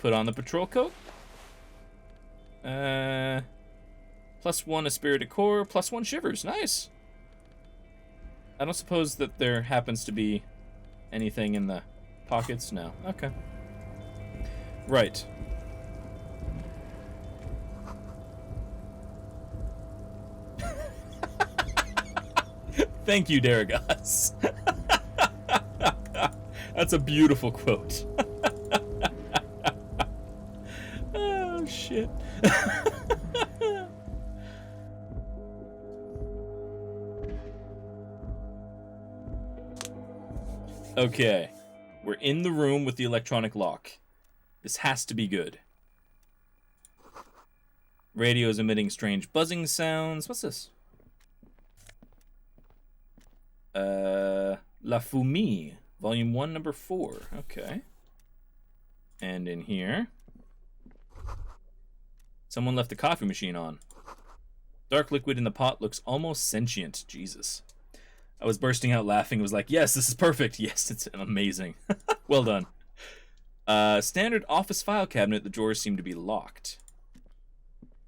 Put on the patrol coat. +1 Esprit de Corps, +1 Shivers. Nice. I don't suppose that there happens to be anything in the pockets? No. Okay. Right. Thank you, Daragas. That's a beautiful quote. Oh, shit. Okay. We're in the room with the electronic lock. This has to be good. Radio is emitting strange buzzing sounds. What's this? La Fumée, Volume 1, Number 4. Okay. And in here, someone left the coffee machine on. Dark liquid in the pot looks almost sentient. Jesus. I was bursting out laughing. It was like, yes, this is perfect. Yes, it's amazing. Well done. Standard office file cabinet. The drawers seem to be locked.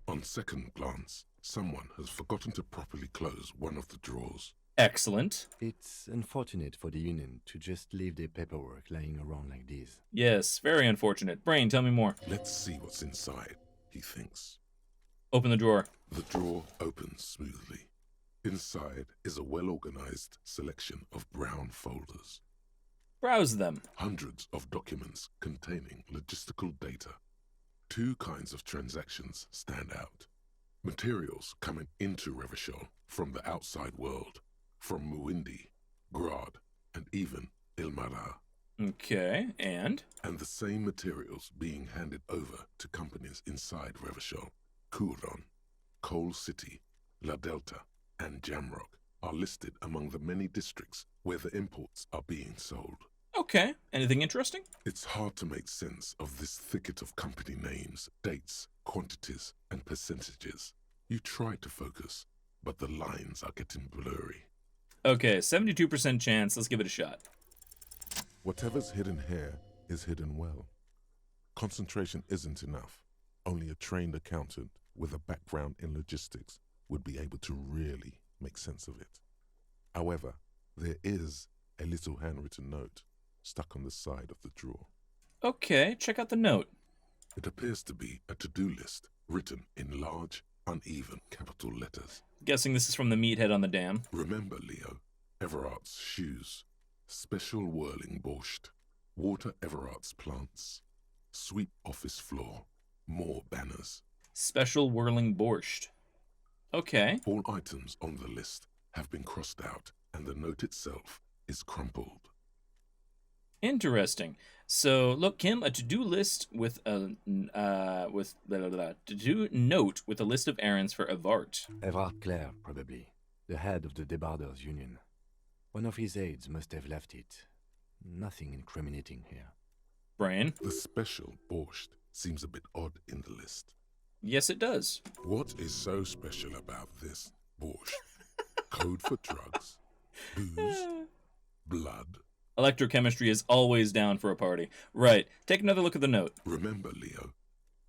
On second glance, someone has forgotten to properly close one of the drawers. Excellent. It's unfortunate for the Union to just leave their paperwork lying around like this. Yes, very unfortunate. Brain, tell me more. Let's see what's inside, he thinks. Open the drawer. The drawer opens smoothly. Inside is a well-organized selection of brown folders. Browse them. Hundreds of documents containing logistical data. 2 kinds of transactions stand out. Materials coming into Revachol from the outside world, from Muindi, Grad, and even Ilmara. Okay, and the same materials being handed over to companies inside Revachol. Kuron, Coal City, La Delta, and Jamrock are listed among the many districts where the imports are being sold. Okay, anything interesting? It's hard to make sense of this thicket of company names, dates, quantities, and percentages. You try to focus, but the lines are getting blurry. Okay, 72% chance. Let's give it a shot. Whatever's hidden here is hidden well. Concentration isn't enough. Only a trained accountant with a background in logistics would be able to really make sense of it. However, there is a little handwritten note stuck on the side of the drawer. Okay, check out the note. It appears to be a to-do list written in large, uneven capital letters. Guessing this is from the meathead on the dam. Remember, Leo, Everard's shoes, special whirling borscht, water Everard's plants, sweep office floor, more banners. Special whirling borscht. Okay. All items on the list have been crossed out, and the note itself is crumpled. Interesting. So, look, Kim, a to-do list with a to-do note with a list of errands for Evart. Everard Clare, probably. The head of the Debarders Union. One of his aides must have left it. Nothing incriminating here. Brain? The special borscht seems a bit odd in the list. Yes, it does. What is so special about this borscht? Code for drugs, booze, blood. Electrochemistry is always down for a party. Right. Take another look at the note. Remember, Leo,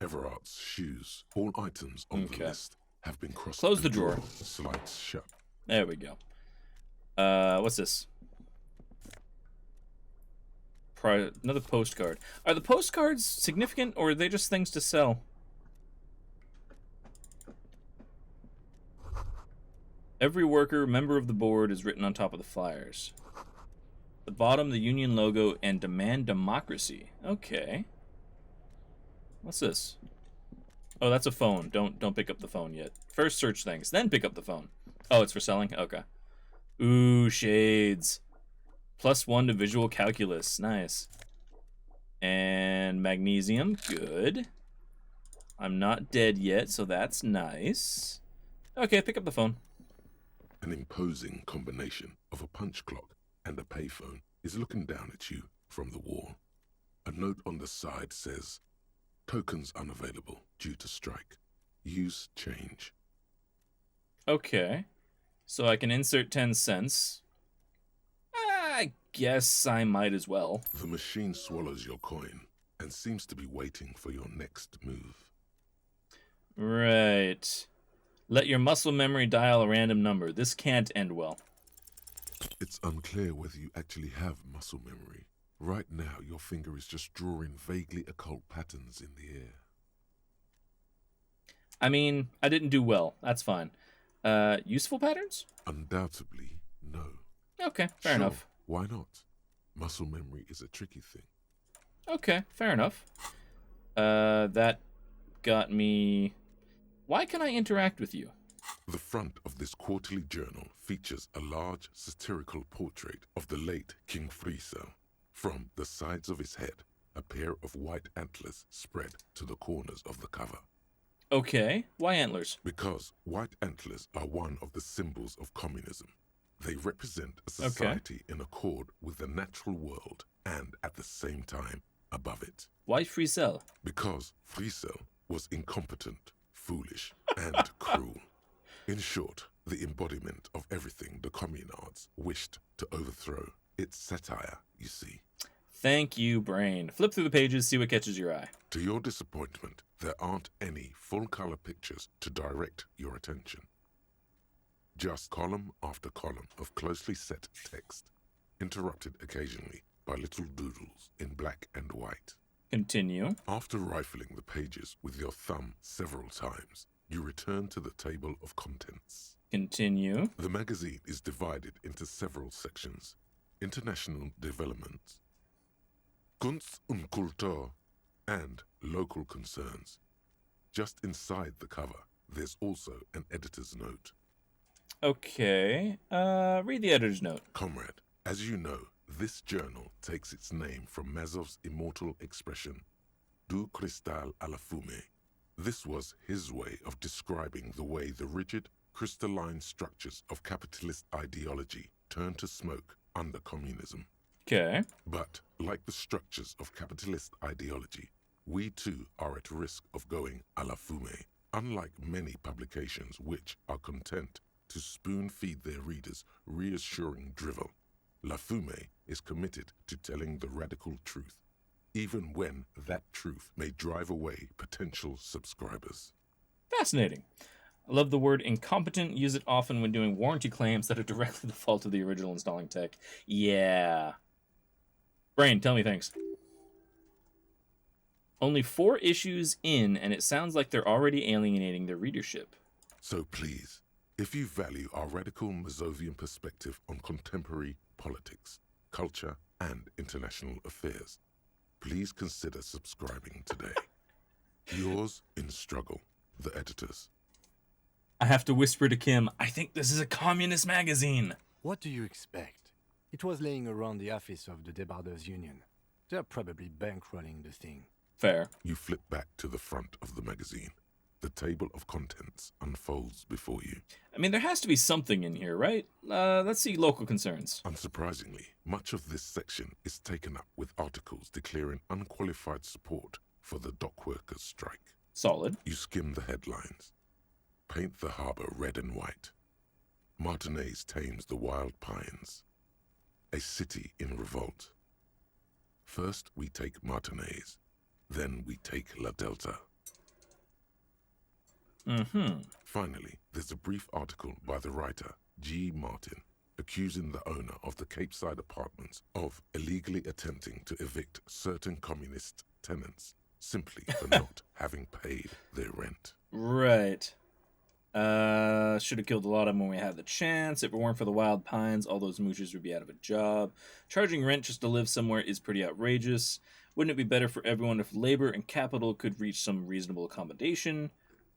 Everard's shoes. All items on the list have been crossed. Close the drawer. Slides shut. There we go. What's this? Another postcard. Are the postcards significant, or are they just things to sell? Every worker, member of the board is written on top of the flyers. The bottom, the union logo, and demand democracy. Okay. What's this? Oh, that's a phone. Don't pick up the phone yet. First search things, then pick up the phone. Oh, it's for selling? Okay. Ooh, shades. +1 to visual calculus. Nice. And magnesium. Good. I'm not dead yet, so that's nice. Okay, pick up the phone. An imposing combination of a punch clock and a payphone is looking down at you from the wall. A note on the side says, "Tokens unavailable due to strike. Use change." Okay. So I can insert 10 cents. I guess I might as well. The machine swallows your coin, and seems to be waiting for your next move. Right. Let your muscle memory dial a random number. This can't end well. It's unclear whether you actually have muscle memory. Right now, your finger is just drawing vaguely occult patterns in the air. I mean, I didn't do well. That's fine. Useful patterns? Undoubtedly, no. Okay, fair enough. Why not? Muscle memory is a tricky thing. Okay, fair enough. That got me... Why can I interact with you? The front of this quarterly journal features a large satirical portrait of the late King Friesel. From the sides of his head, a pair of white antlers spread to the corners of the cover. Okay, why antlers? Because white antlers are one of the symbols of communism. They represent a society in accord with the natural world and, at the same time, above it. Why Friesel? Because Friesel was incompetent, foolish, and cruel. In short, the embodiment of everything the communards wished to overthrow. It's satire, you see. Thank you, brain. Flip through the pages, see what catches your eye. To your disappointment, there aren't any full-color pictures to direct your attention. Just column after column of closely set text, interrupted occasionally by little doodles in black and white. Continue. After rifling the pages with your thumb several times, you return to the table of contents. Continue. The magazine is divided into several sections. International development, Kunst und Kultur, and local concerns. Just inside the cover, there's also an editor's note. Okay, read the editor's note. Comrade, as you know, this journal takes its name from Mazov's immortal expression, Du cristal à la fumée. This was his way of describing the way the rigid, crystalline structures of capitalist ideology turn to smoke under communism. Okay. But, like the structures of capitalist ideology, we too are at risk of going à la fumée, unlike many publications which are content to spoon-feed their readers reassuring drivel. La Fumée is committed to telling the radical truth, even when that truth may drive away potential subscribers. Fascinating. I love the word incompetent. Use it often when doing warranty claims that are directly the fault of the original installing tech. Yeah. Brain, tell me things. Only 4 issues in, and it sounds like they're already alienating their readership. So please, if you value our radical Mazovian perspective on contemporary politics, culture, and international affairs, please consider subscribing today. Yours in struggle, the editors. I have to whisper to Kim, I think this is a communist magazine. What do you expect? It was laying around the office of the Debarders Union. They're probably bankrolling the thing. Fair. You flip back to the front of the magazine. The table of contents unfolds before you. I mean, there has to be something in here, right? Let's see local concerns. Unsurprisingly, much of this section is taken up with articles declaring unqualified support for the dock workers' strike. Solid. You skim the headlines. Paint the harbor red and white. Martinez tames the wild pines. A city in revolt. First we take Martinez, then we take La Delta. Finally, there's a brief article by the writer, G. Martin, accusing the owner of the Capeside apartments of illegally attempting to evict certain communist tenants simply for not having paid their rent. Right. Should have killed a lot of them when we had the chance. If it weren't for the wild pines, all those moochers would be out of a job. Charging rent just to live somewhere is pretty outrageous. Wouldn't it be better for everyone if labor and capital could reach some reasonable accommodation?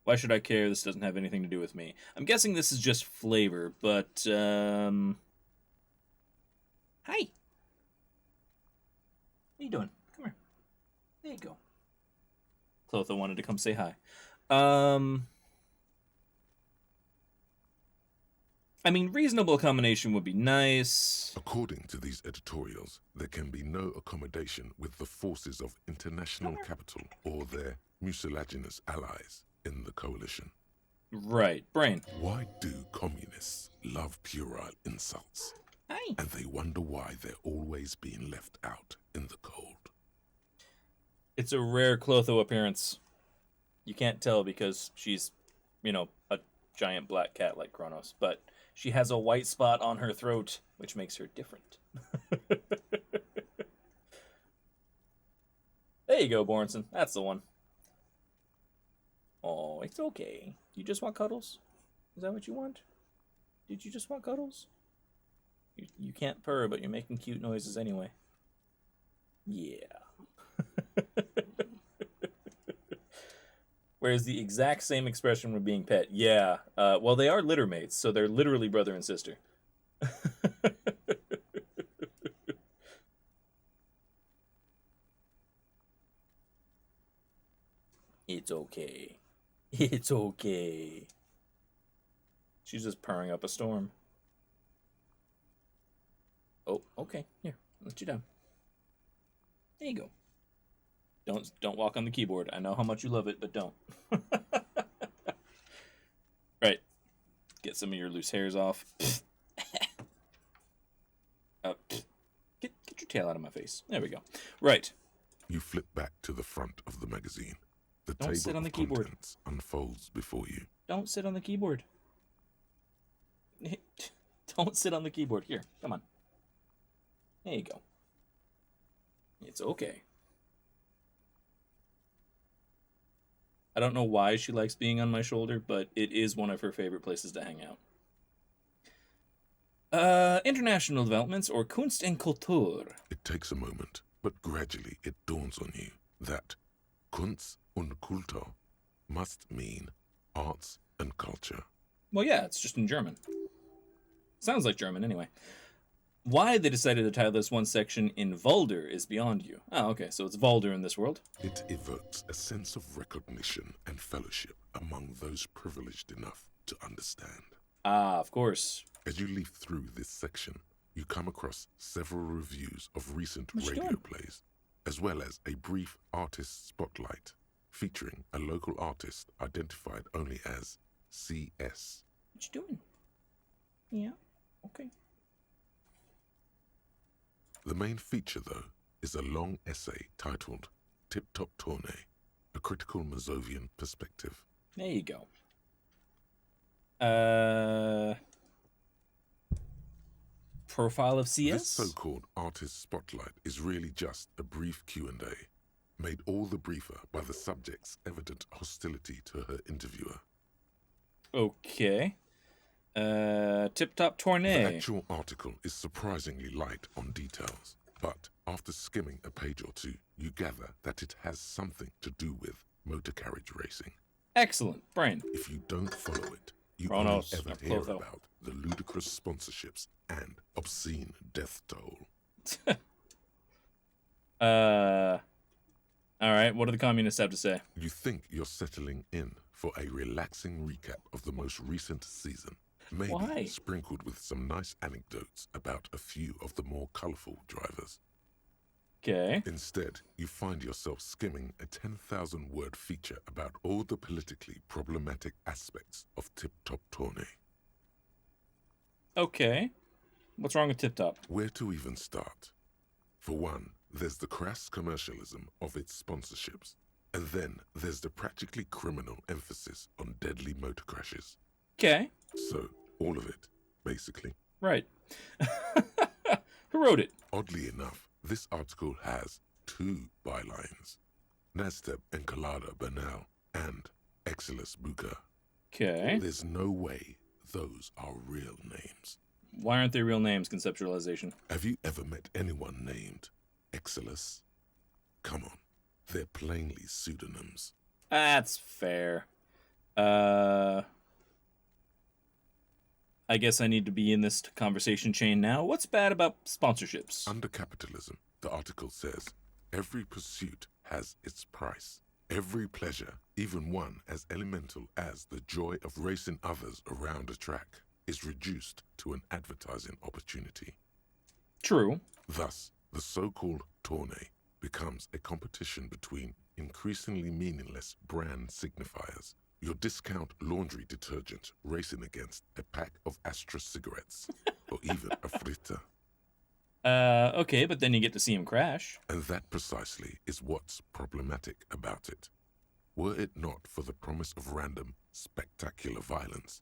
Why should I care? This doesn't have anything to do with me. I'm guessing this is just flavor, but, Hi. What are you doing? Come here. There you go. Clotho wanted to come say hi. I mean, reasonable accommodation would be nice. According to these editorials, there can be no accommodation with the forces of international capital or their mucilaginous allies in the coalition. Right. Brain. Why do communists love puerile insults? Hi. And they wonder why they're always being left out in the cold. It's a rare Clotho appearance. You can't tell because she's, a giant black cat like Kronos, but she has a white spot on her throat, which makes her different. There you go, Borenson. That's the one. Oh, it's okay. You just want cuddles? Is that what you want? Did you just want cuddles? You can't purr, but you're making cute noises anyway. Yeah. Whereas the exact same expression when being pet. Yeah. Well, they are litter mates, so they're literally brother and sister. It's okay. It's okay. She's just purring up a storm. Oh, okay. Here, let you down. There you go. Don't walk on the keyboard. I know how much you love it, but don't. Right. Get some of your loose hairs off. Get your tail out of my face. There we go. Right. You flip back to the front of the magazine. The Don't sit table on the of keyboard. contents unfolds before you. Don't sit on the keyboard. Don't sit on the keyboard. Here, come on. There you go. It's okay. I don't know why she likes being on my shoulder, but it is one of her favorite places to hang out. International developments or Kunst and Kultur. It takes a moment, but gradually it dawns on you that Kunst und Kultur must mean arts and culture. Well, yeah, it's just in German. Sounds like German, anyway. Why they decided to title this one section in Vulder is beyond you. Oh, okay, so it's Vulder in this world. It evokes a sense of recognition and fellowship among those privileged enough to understand. Ah, of course. As you leaf through this section, you come across several reviews of recent What you radio doing? plays, as well as a brief artist spotlight featuring a local artist identified only as CS. What you doing? Yeah, okay. The main feature, though, is a long essay titled Tip Top Tournée, a critical Mazovian perspective. There you go. Profile of CS? This so-called artist spotlight is really just a brief Q&A, made all the briefer by the subject's evident hostility to her interviewer. Okay. Tip Top The Tournée. actual article is surprisingly light on details, but after skimming a page or two, you gather that it has something to do with motor carriage racing. Excellent. Brain. If you don't follow it, you Kronos, only ever hear Clotho. about the ludicrous sponsorships and obscene death toll. Alright, what do the communists have to say? You think you're settling in for a relaxing recap of the most recent season, maybe Why? sprinkled with some nice anecdotes about a few of the more colourful drivers. Okay. Instead, you find yourself skimming a 10,000-word feature about all the politically problematic aspects of Tip Top Tournée. Okay. What's wrong with Tip Top? Where to even start? For one, there's the crass commercialism of its sponsorships, and then there's the practically criminal emphasis on deadly motor crashes. Okay. So, all of it, basically. Right. Who wrote it? Oddly enough, this article has two bylines: Nasteb Encolada Bernal and Exilus Buka. Okay. There's no way those are real names. Why aren't they real names, conceptualization? Have you ever met anyone named Exilus? Come on, they're plainly pseudonyms. That's fair. I guess I need to be in this conversation chain now. What's bad about sponsorships? Under capitalism, the article says, every pursuit has its price. Every pleasure, even one as elemental as the joy of racing others around a track, is reduced to an advertising opportunity. True. Thus, the so-called tournée becomes a competition between increasingly meaningless brand signifiers. Your discount laundry detergent racing against a pack of Astra cigarettes, or even a fritter. Okay, but then you get to see him crash. And that precisely is what's problematic about it. Were it not for the promise of random, spectacular violence,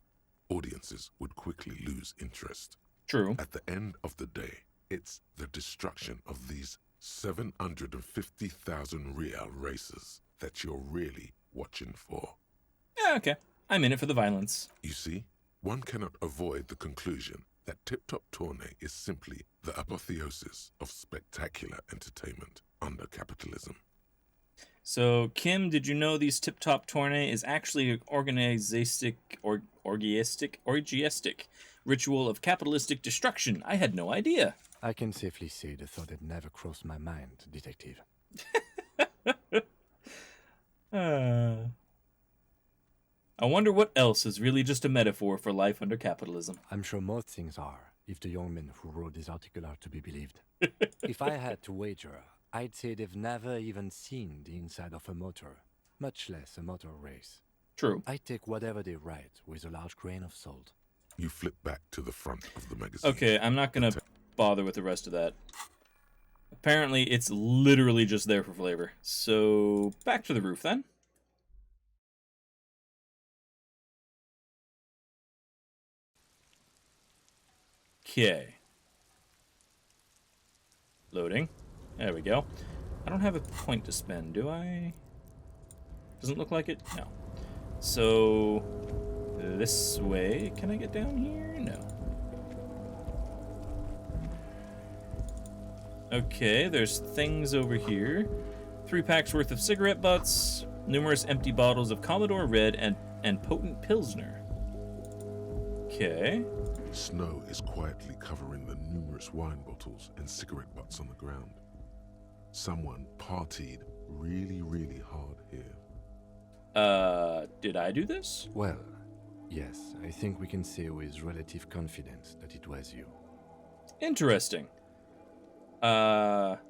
audiences would quickly lose interest. True. At the end of the day, it's the destruction of these 750,000 real racers that you're really watching for. Yeah, okay. I'm in it for the violence. You see, one cannot avoid the conclusion that Tip Top Tourney is simply the apotheosis of spectacular entertainment under capitalism. So, Kim, did you know these Tip Top Tourney is actually an orgiastic ritual of capitalistic destruction? I had no idea. I can safely say the thought had never crossed my mind, Detective. I wonder what else is really just a metaphor for life under capitalism. I'm sure most things are, if the young men who wrote this article are to be believed. If I had to wager, I'd say they've never even seen the inside of a motor, much less a motor race. True. I take whatever they write with a large grain of salt. You flip back to the front of the magazine. Okay, I'm not gonna bother with the rest of that. Apparently, it's literally just there for flavor. So, back to the roof then. Okay. Loading. There we go. I don't have a point to spend, do I? Doesn't look like it? No. So, this way. Can I get down here? No. Okay, there's things over here. 3 packs worth of cigarette butts, numerous empty bottles of Commodore Red, and potent Pilsner. Okay. Snow is quietly covering the numerous wine bottles and cigarette butts on the ground. Someone partied really, really hard here. Did I do this? Well, yes, I think we can say with relative confidence that it was you. Interesting. Must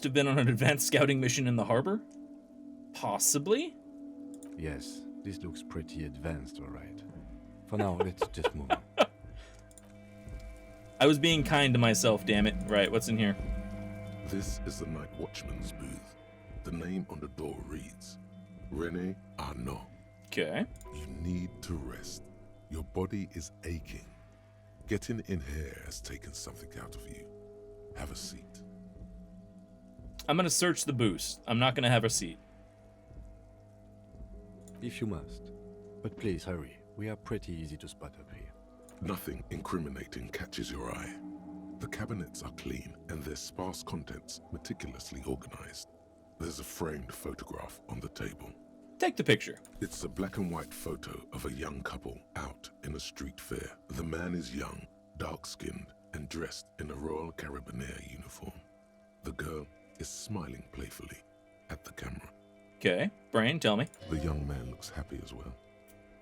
have been on an advanced scouting mission in the harbor? Possibly? Yes, this looks pretty advanced, all right. For now, let's just move on. I was being kind to myself, damn it. Right, what's in here? This is the night watchman's booth. The name on the door reads, René Arnaud. Okay. You need to rest. Your body is aching. Getting in here has taken something out of you. Have a seat. I'm gonna search the booth. I'm not gonna have a seat. If you must. But please hurry. We are pretty easy to spot up here. Nothing incriminating catches your eye. The cabinets are clean and their sparse contents meticulously organized. There's a framed photograph on the table. Take the picture. It's a black and white photo of a young couple out in a street fair. The man is young, dark-skinned, and dressed in a Royal Carabinieri uniform. The girl is smiling playfully at the camera. Okay. Brain, tell me. The young man looks happy as well.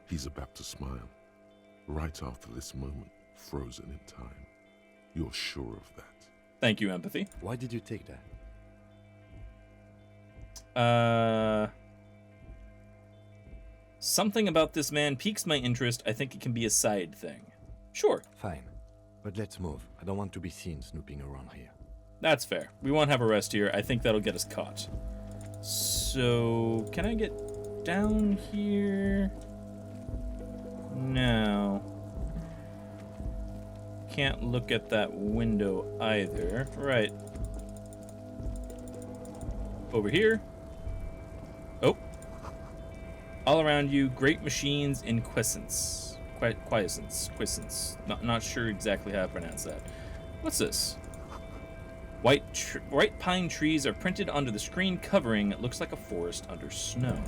He's about to smile. Right after this moment, frozen in time. You're sure of that. Thank you, empathy. Why did you take that? Something about this man piques my interest. I think it can be a side thing. Sure. Fine. But let's move. I don't want to be seen snooping around here. That's fair. We won't have a rest here. I think that'll get us caught. So, can I get down here? No. Can't look at that window either. Right. Over here. Oh. All around you, great machines in quiescence. Quiescence. Not sure exactly how to pronounce that. What's this? White pine trees are printed onto the screen covering. It looks like a forest under snow.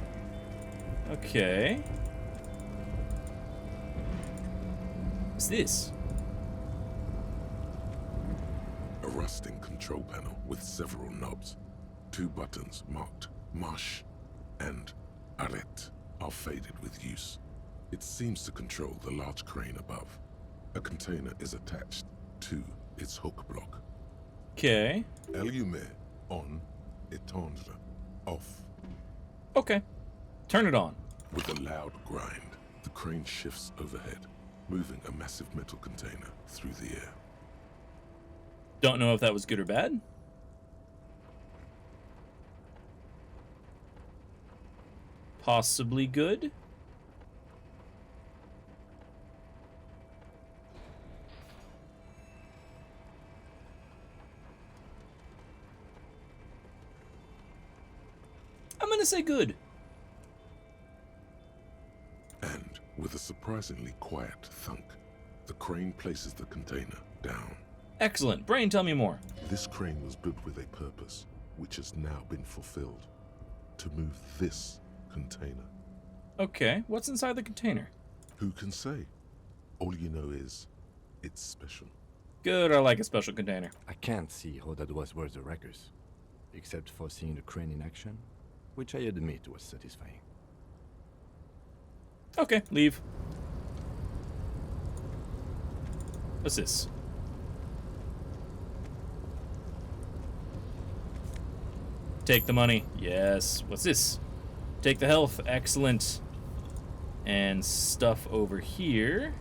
Okay. What's this? A rusting control panel with several knobs. 2 buttons marked Marche and Arrête are faded with use. It seems to control the large crane above. A container is attached to its hook block. Okay. Allumer on, éteindre off. Okay. Turn it on. With a loud grind, the crane shifts overhead, moving a massive metal container through the air. Don't know if that was good or bad. Possibly good. I'm gonna say good. And with a surprisingly quiet thunk, the crane places the container down. Excellent. Brain, tell me more. This crane was built with a purpose, which has now been fulfilled. To move this container. Okay, what's inside the container? Who can say? All you know is, it's special. Good, I like a special container. I can't see how that was worth the wreckers, except for seeing the crane in action, which I admit was satisfying. Okay, leave. What's this? Take the money. Yes. What's this? Take the health. Excellent. And stuff over here.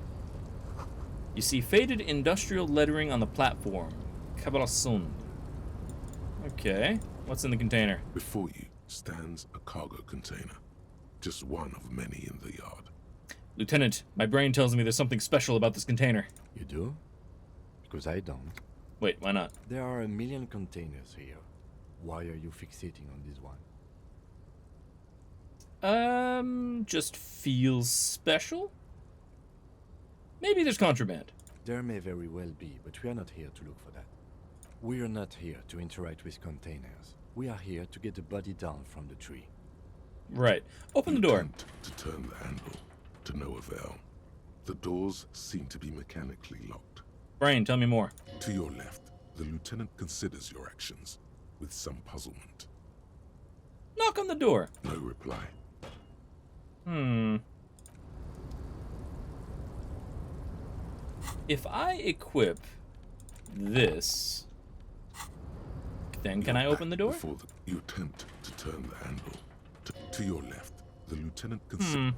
You see faded industrial lettering on the platform. Cabalson. Okay. What's in the container? Before you stands a cargo container. Just one of many in the yard. Lieutenant, my brain tells me there's something special about this container. You do? Because I don't. Wait, why not? There are a million containers here. Why are you fixating on this one? Just feels special? Maybe there's contraband. There may very well be, but we are not here to look for that. We are not here to interact with containers. We are here to get the body down from the tree. Right. Open the You door. attempt to turn the handle, to no avail. The doors seem to be mechanically locked. Brain, tell me more. To your left, the lieutenant considers your actions with some puzzlement. Knock on the door. No reply. If I equip this, then can I open the door? Before you attempt to turn the handle. To your left, the lieutenant considers...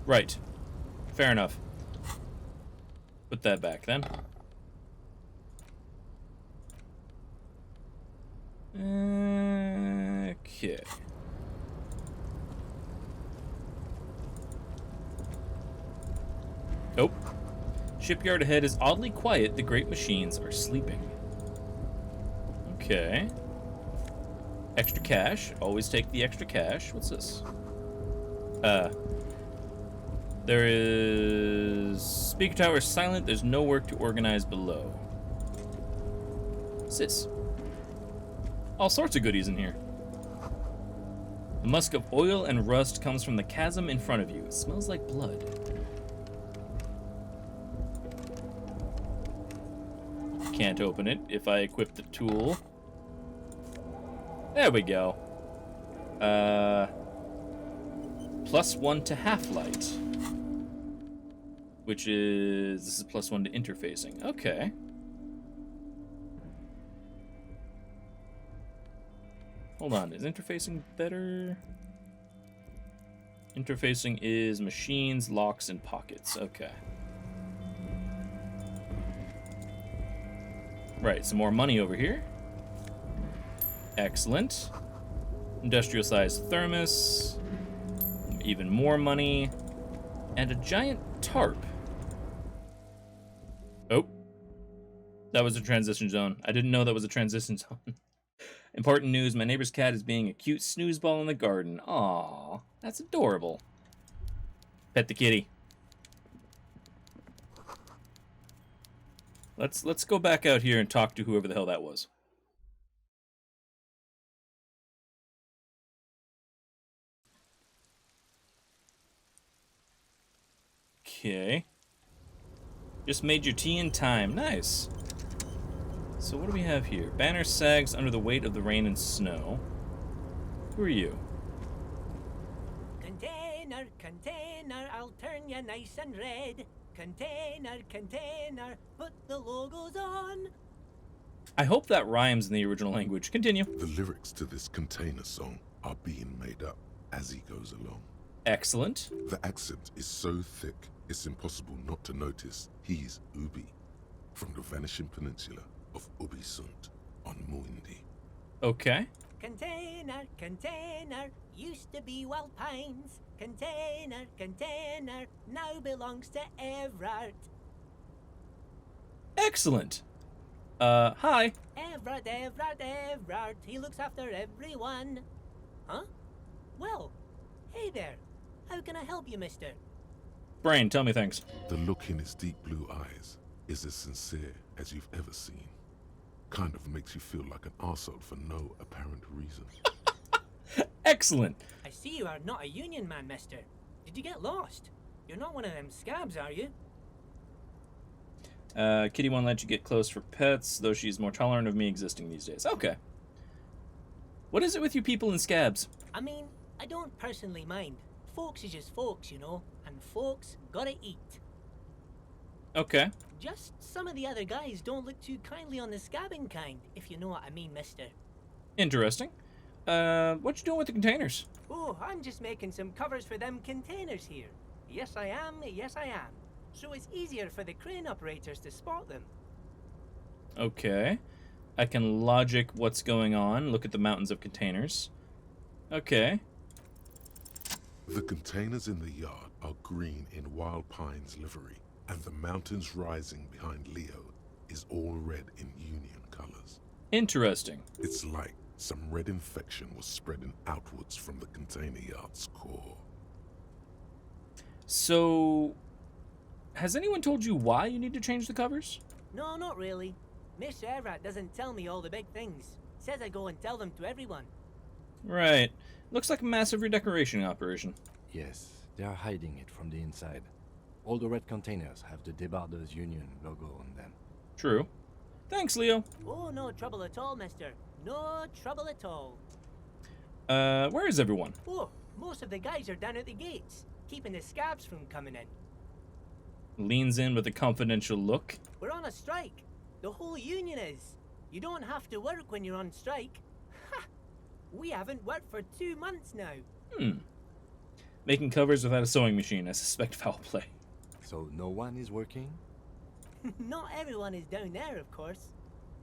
Right. Fair enough. Put that back then. Okay. Nope. Shipyard ahead is oddly quiet. The great machines are sleeping. Okay. Extra cash. Always take the extra cash. What's this? There is... Speaker tower is silent. There's no work to organize below. What's this? All sorts of goodies in here. The musk of oil and rust comes from the chasm in front of you. It smells like blood. Can't open it if I equip the tool. There we go. +1 to half-light. Which is... This is +1 to interfacing. Okay. Hold on, is interfacing better? Interfacing is machines, locks, and pockets. Okay. Right, some more money over here. Excellent. Industrial-sized thermos. Even more money. And a giant tarp. Oh. That was a transition zone. I didn't know that was a transition zone. Important news, my neighbor's cat is being a cute snoozeball in the garden. Aww, that's adorable. Pet the kitty. Let's go back out here and talk to whoever the hell that was. Okay. Just made your tea in time. Nice. So what do we have here? Banner sags under the weight of the rain and snow. Who are you? Container, container, I'll turn you nice and red. Container, container, put the logos on. I hope that rhymes in the original language. Continue. The lyrics to this container song are being made up as he goes along. Excellent. The accent is so thick, it's impossible not to notice he's Ubi, from the vanishing peninsula of Ubisunt on Muindi. Okay. Container, container, used to be Wild Pines. Container, container, now belongs to Everard. Excellent. Hi. Everard, he looks after everyone. Huh? Well, hey there. How can I help you, mister? Brain, tell me things. The look in his deep blue eyes is as sincere as you've ever seen. Kind of makes you feel like an arsehole for no apparent reason. Excellent. I see you are not a union man, mister. Did you get lost? You're not one of them scabs, are you? Kitty won't let you get close for pets, though she's more tolerant of me existing these days. Okay. What is it with you people in scabs? I mean, I don't personally mind. Folks is just folks, you know, and folks gotta eat. Okay. Just some of the other guys don't look too kindly on the scabbing kind, if you know what I mean, mister. Interesting. What you doing with the containers? Oh, I'm just making some covers for them containers here. Yes, I am. So it's easier for the crane operators to spot them. Okay. I can logic what's going on. Look at the mountains of containers. Okay. The containers in the yard are green in Wild Pine's livery, and the mountains rising behind Leo is all red in Union colors. Interesting. It's like some red infection was spreading outwards from the container yard's core. So, has anyone told you why you need to change the covers? No, not really. Miss Everett doesn't tell me all the big things. Says I go and tell them to everyone. Right. Looks like a massive redecoration operation. Yes, they are hiding it from the inside. All the red containers have the Debarders Union logo on them. True. Thanks, Leo. Oh, no trouble at all, mister. No trouble at all. Where is everyone? Oh, most of the guys are down at the gates, keeping the scabs from coming in. Leans in with a confidential look. We're on a strike. The whole union is. You don't have to work when you're on strike. Ha! We haven't worked for 2 months now. Making covers without a sewing machine. I suspect foul play. So no one is working? Not everyone is down there, of course.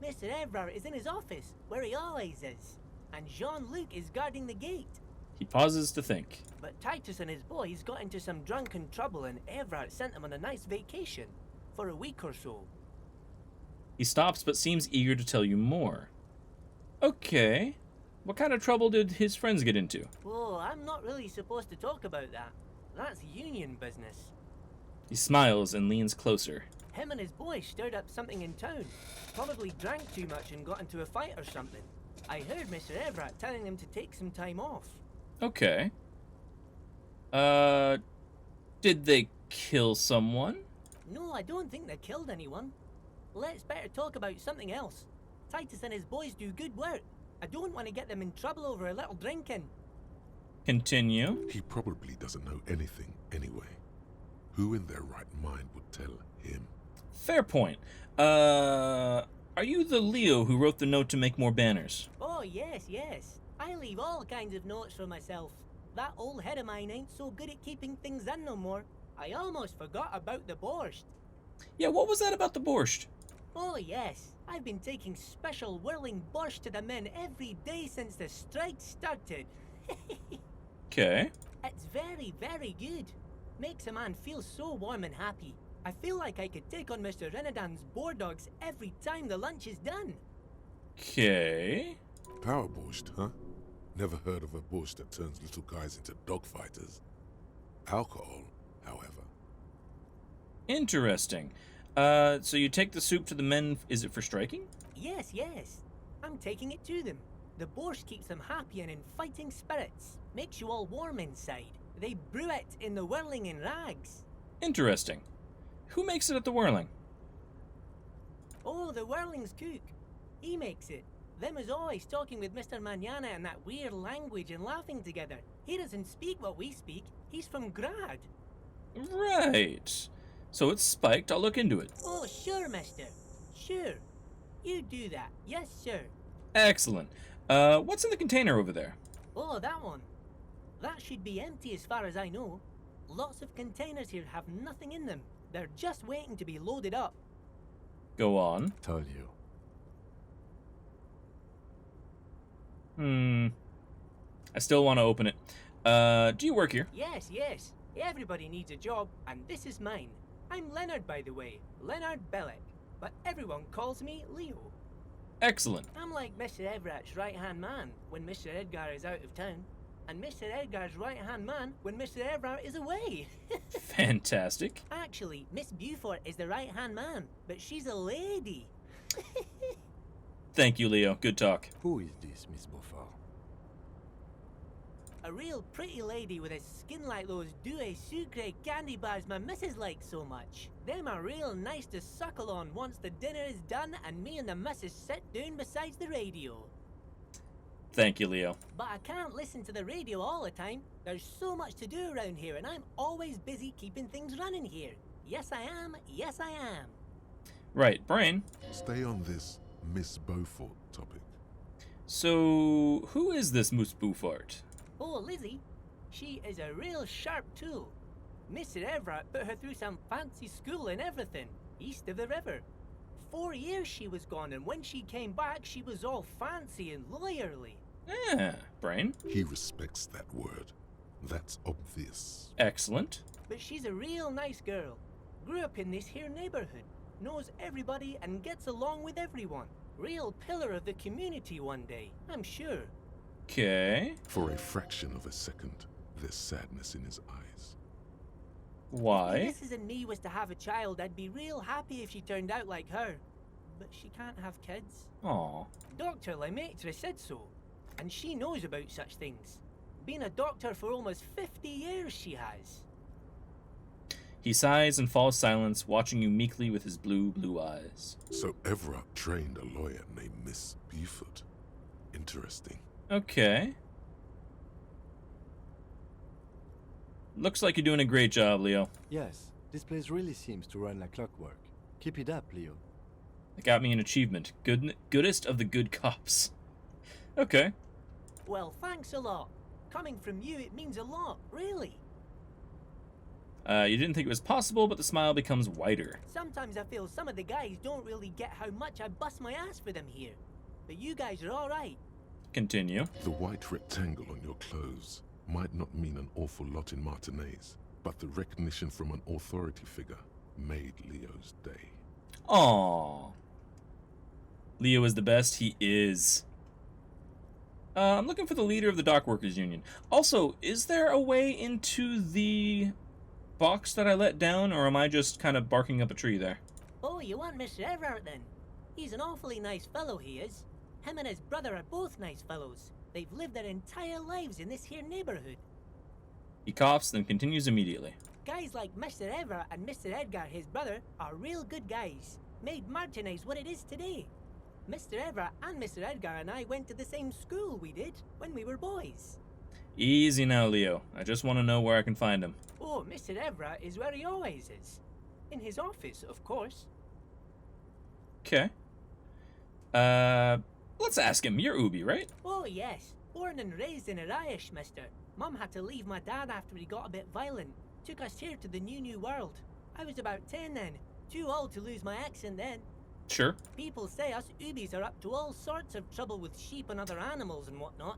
Mr. Everard is in his office, where he always is. And Jean-Luc is guarding the gate. He pauses to think. But Titus and his boys got into some drunken trouble and Everard sent them on a nice vacation. For a week or so. He stops but seems eager to tell you more. Okay. What kind of trouble did his friends get into? Oh, I'm not really supposed to talk about that. That's union business. He smiles and leans closer. Him and his boys stirred up something in town. Probably drank too much and got into a fight or something. I heard Mr. Everett telling them to take some time off. Okay. Did they kill someone? No, I don't think they killed anyone. Let's better talk about something else. Titus and his boys do good work. I don't want to get them in trouble over a little drinking. Continue. He probably doesn't know anything anyway. Who in their right mind would tell him? Fair point. Are you the Leo who wrote the note to make more banners? Oh, yes. I leave all kinds of notes for myself. That old head of mine ain't so good at keeping things in no more. I almost forgot about the borscht. Yeah, what was that about the borscht? Oh, yes. I've been taking special whirling borscht to the men every day since the strike started. Okay. It's very, very good. Makes a man feel so warm and happy. I feel like I could take on Mr. Renadan's boar dogs every time the lunch is done. Okay. Power borscht, huh? Never heard of a borscht that turns little guys into dogfighters. Alcohol, however. Interesting. So you take the soup to the men, is it for striking? Yes. I'm taking it to them. The borscht keeps them happy and in fighting spirits. Makes you all warm inside. They brew it in the whirling in rags. Interesting. Who makes it at the whirling? Oh, the whirling's cook. He makes it. Them is always talking with Mr. Manana in that weird language and laughing together. He doesn't speak what we speak. He's from Grad. Right. So it's spiked. I'll look into it. Oh, sure, mister. Sure. You do that. Yes, sir. Excellent. What's in the container over there? Oh, that one. That should be empty as far as I know. Lots of containers here have nothing in them. They're just waiting to be loaded up. Go on. Told you. I still want to open it. Do you work here? Yes, yes. Everybody needs a job, and this is mine. I'm Leonard, by the way. Leonard Bellick. But everyone calls me Leo. Excellent. I'm like Mr. Everett's right-hand man when Mr. Edgar is out of town, and Mr. Edgar's right-hand man when Mr. Everett is away. Fantastic. Actually, Miss Beaufort is the right-hand man, but she's a lady. Thank you, Leo. Good talk. Who is this, Miss Beaufort? A real pretty lady with a skin like those douce sucre candy bars my missus likes so much. Them are real nice to suckle on once the dinner is done and me and the missus sit down beside the radio. Thank you, Leo. But I can't listen to the radio all the time. There's so much to do around here and I'm always busy keeping things running here. Yes, I am. Yes, I am. Right, Brain. Stay on this Miss Beaufort topic. So, who is this Miss Beaufort? Oh, Lizzie. She is a real sharp tool. Mr. Everett put her through some fancy school and everything, east of the river. 4 years she was gone, and when she came back, she was all fancy and lawyerly. Brain. He respects that word. That's obvious. Excellent. But she's a real nice girl. Grew up in this here neighborhood. Knows everybody and gets along with everyone. Real pillar of the community one day, I'm sure. Okay. For a fraction of a second, there's sadness in his eyes. Why? If Mrs. and me was to have a child, I'd be real happy if she turned out like her. But she can't have kids. Aw. Dr. Lemaitre said so. And she knows about such things. Been a doctor for almost 50 years, she has. He sighs and falls silent, watching you meekly with his blue eyes. So Everett trained a lawyer named Miss Beaufort. Interesting. Okay. Looks like you're doing a great job, Leo. Yes, this place really seems to run like clockwork. Keep it up, Leo. It got me an achievement. Goodest of the good cops. Okay. Well, thanks a lot. Coming from you, it means a lot, really. You didn't think it was possible, but the smile becomes wider. Sometimes I feel some of the guys don't really get how much I bust my ass for them here. But you guys are alright. Continue. The white rectangle on your clothes might not mean an awful lot in Martinaise, but the recognition from an authority figure made Leo's day. Aww. Leo is the best. He is. I'm looking for the leader of the dock workers union. Also, is there a way into the box that I let down, or am I just kind of barking up a tree there? Oh, you want Mr. Everett then? He's an awfully nice fellow, he is. Him and his brother are both nice fellows. They've lived their entire lives in this here neighborhood. He coughs, then continues immediately. Guys like Mr. Everett and Mr. Edgar, his brother, are real good guys. Made Martinaise what it is today. Mr. Everett and Mr. Edgar and I went to the same school we did when we were boys. Easy now, Leo. I just want to know where I can find him. Oh, Mr. Everett is where he always is. In his office, of course. Okay. Let's ask him. You're Ubi, right? Oh, yes. Born and raised in Irish, mister. Mum had to leave my dad after he got a bit violent. Took us here to the new world. I was about 10 then. Too old to lose my accent then. Sure. People say us Ubis are up to all sorts of trouble with sheep and other animals and whatnot.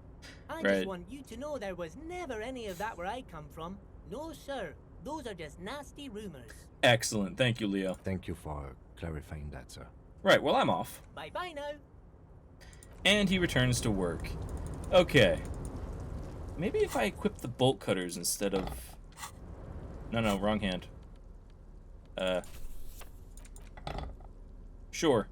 I Right. just want you to know there was never any of that where I come from. No, sir. Those are just nasty rumors. Excellent. Thank you, Leo. Thank you for clarifying that, sir. Right, well, I'm off. Bye-bye now. And he returns to work. Okay. Maybe if I equip the bolt cutters instead of... No, wrong hand. Sure.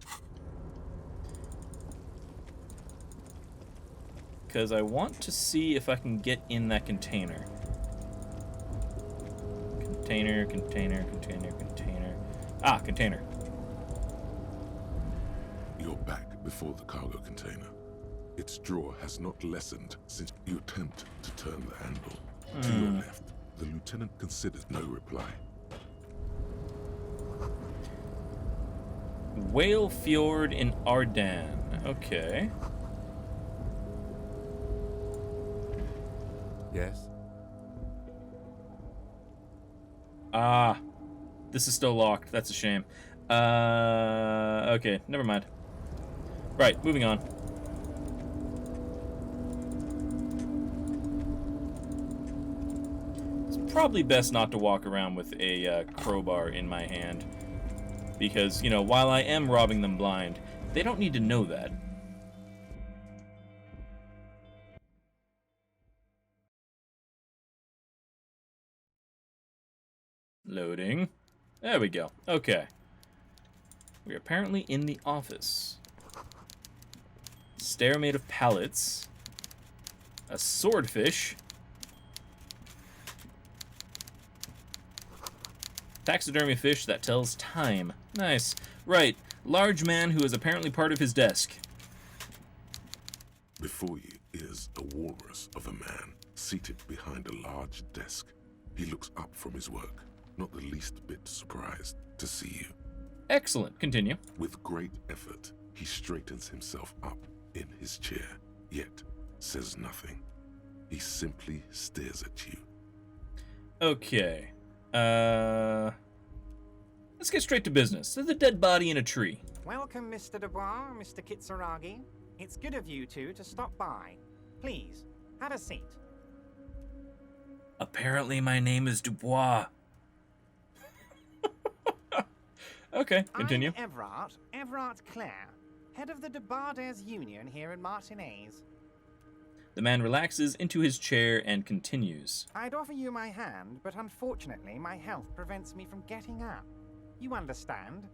Because I want to see if I can get in that container. Container. Ah, container. You're back before the cargo container. Its drawer has not lessened since you attempt to turn the handle. To your left, the lieutenant considers no reply. Whale Fjord in Ardennes. Okay. Yes? Ah, this is still locked. That's a shame. Okay, never mind. Right, moving on. It's probably best not to walk around with a crowbar in my hand. Because, you know, while I am robbing them blind, they don't need to know that. Loading. There we go. Okay. We're apparently in the office. Stair made of pallets. A swordfish. Taxidermy fish that tells time. Nice. Right. Large man who is apparently part of his desk. Before you is a walrus of a man seated behind a large desk. He looks up from his work, not the least bit surprised to see you. Excellent. Continue. With great effort, he straightens himself up in his chair, yet says nothing. He simply stares at you. Okay. Let's get straight to business. There's a dead body in a tree. Welcome, Mr. Dubois, Mr. Kitsuragi. It's good of you two to stop by. Please, have a seat. Apparently my name is Dubois. Okay, continue. I'm Everard Clare, head of the Debarders Union here in Martinez. The man relaxes into his chair and continues. I'd offer you my hand, but unfortunately my health prevents me from getting up. You understand?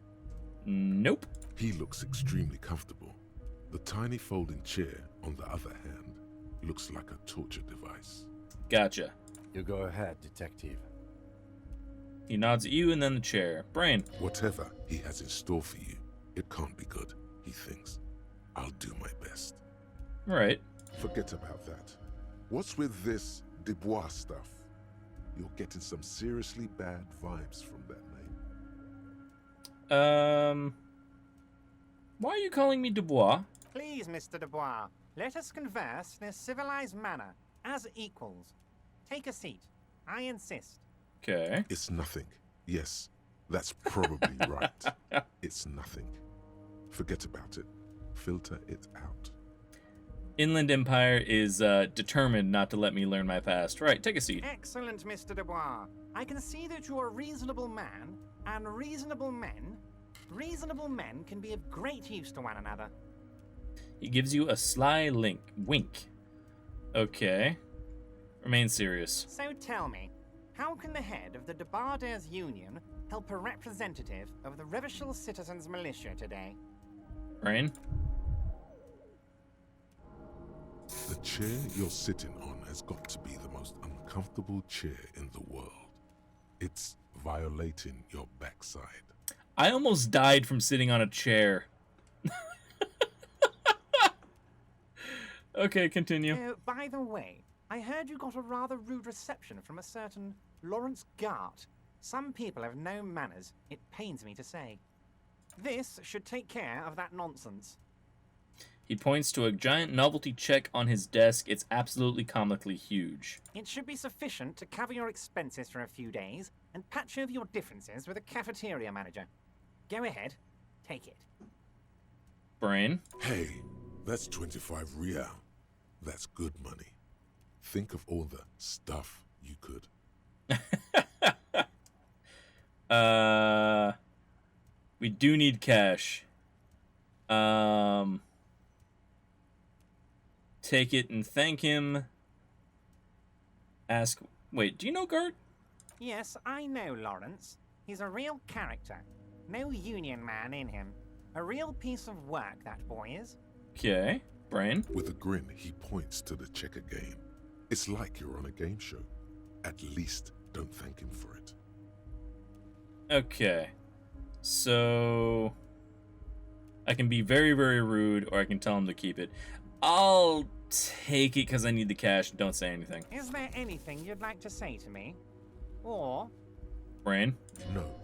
Nope. He looks extremely comfortable. The tiny folding chair, on the other hand, looks like a torture device. Gotcha. You go ahead, detective. He nods at you and then the chair. Brain. Whatever he has in store for you, it can't be good, he thinks. I'll do my best. Right. Forget about that. What's with this Dubois stuff? You're getting some seriously bad vibes from that name. Why are you calling me Dubois? Please, Mr. Dubois, let us converse in a civilized manner, as equals. Take a seat. I insist. Okay. It's nothing. Yes, that's probably right. It's nothing. Forget about it. Filter it out. Inland Empire is determined not to let me learn my past. Right, take a seat. Excellent, Mr. Dubois. I can see that you're a reasonable man, and reasonable men can be of great use to one another. He gives you a sly wink. Okay. Remain serious. So tell me, how can the head of the Debarders Union help a representative of the Revachol Citizens Militia today? Brain? The chair you're sitting on has got to be the most uncomfortable chair in the world. It's violating your backside. I almost died from sitting on a chair. Okay, continue. By the way, I heard you got a rather rude reception from a certain Lawrence Gart. Some people have no manners, it pains me to say. This should take care of that nonsense. He points to a giant novelty check on his desk. It's absolutely comically huge. It should be sufficient to cover your expenses for a few days and patch over your differences with a cafeteria manager. Go ahead, take it. Brain? Hey, that's 25 real. That's good money. Think of all the stuff you could. We do need cash. Take it and thank him. Ask, wait, do you know Gart? Yes, I know Lawrence. He's a real character. No union man in him. A real piece of work, that boy is. Okay, Brain. With a grin, he points to the checker game. It's like you're on a game show. At least don't thank him for it. Okay. So I can be very, very rude, or I can tell him to keep it. I'll take it because I need the cash. Don't say anything. Is there anything you'd like to say to me? Or... Brain? No.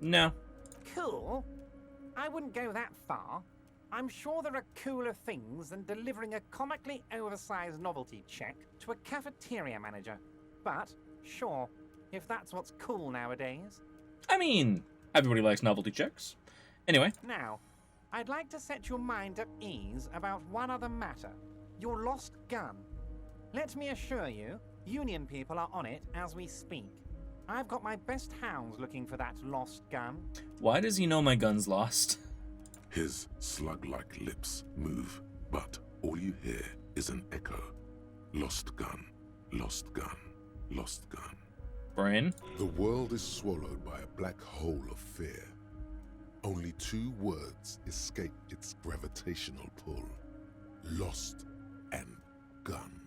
No. Cool? I wouldn't go that far. I'm sure there are cooler things than delivering a comically oversized novelty check to a cafeteria manager. But, sure, if that's what's cool nowadays. I mean, everybody likes novelty checks. Anyway. Now, I'd like to set your mind at ease about one other matter. Your lost gun. Let me assure you, Union people are on it as we speak. I've got my best hounds looking for that lost gun. Why does he know my gun's lost? His slug-like lips move, but all you hear is an echo. Lost gun, lost gun, lost gun. Brain? The world is swallowed by a black hole of fear. Only 2 words escape its gravitational pull. Lost and gun.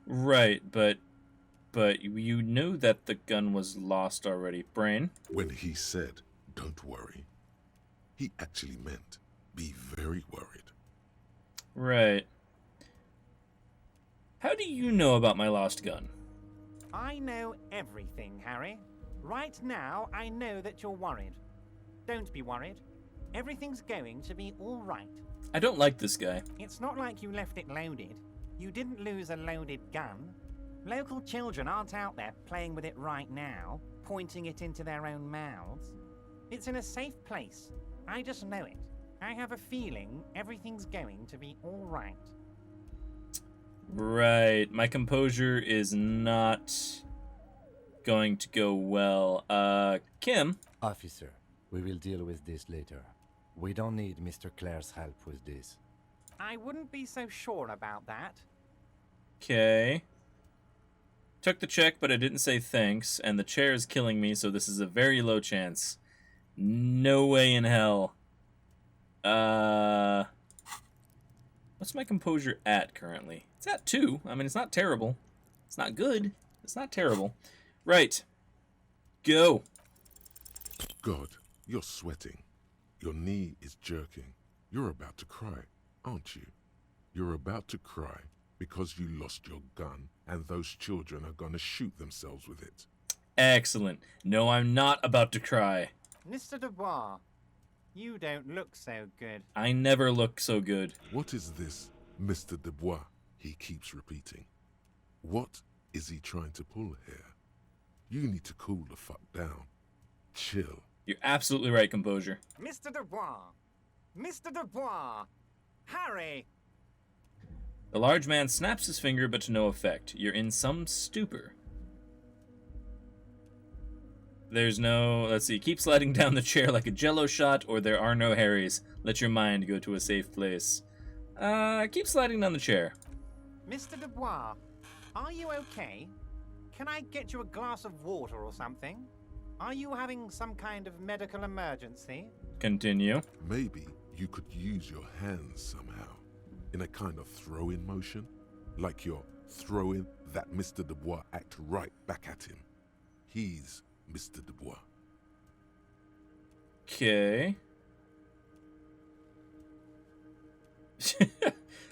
Right, but you knew that the gun was lost already. Brain? When he said, don't worry, he actually meant, be very worried. Right. How do you know about my lost gun? I know everything, Harry. Right now, I know that you're worried. Don't be worried. Everything's going to be all right. I don't like this guy. It's not like you left it loaded. You didn't lose a loaded gun. Local children aren't out there playing with it right now, pointing it into their own mouths. It's in a safe place. I just know it. I have a feeling everything's going to be all right. Right. My composure is not going to go well. Kim? Officer, we will deal with this later. We don't need Mr. Clare's help with this. I wouldn't be so sure about that. Okay. Took the check, but I didn't say thanks, and the chair is killing me, so this is a very low chance. No way in hell. What's my composure at currently? It's at 2. I mean, it's not terrible. It's not good. It's not terrible. Right. Go. God, you're sweating. Your knee is jerking. You're about to cry, aren't you? You're about to cry because you lost your gun and those children are going to shoot themselves with it. Excellent. No, I'm not about to cry. Mr. Dubois, you don't look so good. I never look so good. What is this, Mr. Dubois? He keeps repeating. What is he trying to pull here? You need to cool the fuck down. Chill. You're absolutely right, composure. Mr. Dubois! Mr. Dubois! Harry! The large man snaps his finger, but to no effect. You're in some stupor. There's no... Let's see. Keep sliding down the chair like a jello shot, or there are no Harrys. Let your mind go to a safe place. Keep sliding down the chair. Mr. Dubois, are you okay? Can I get you a glass of water or something? Are you having some kind of medical emergency? Continue. Maybe you could use your hands somehow, in a kind of throw-in motion, like you're throwing that Mr. Dubois act right back at him. He's Mr. Dubois. Okay.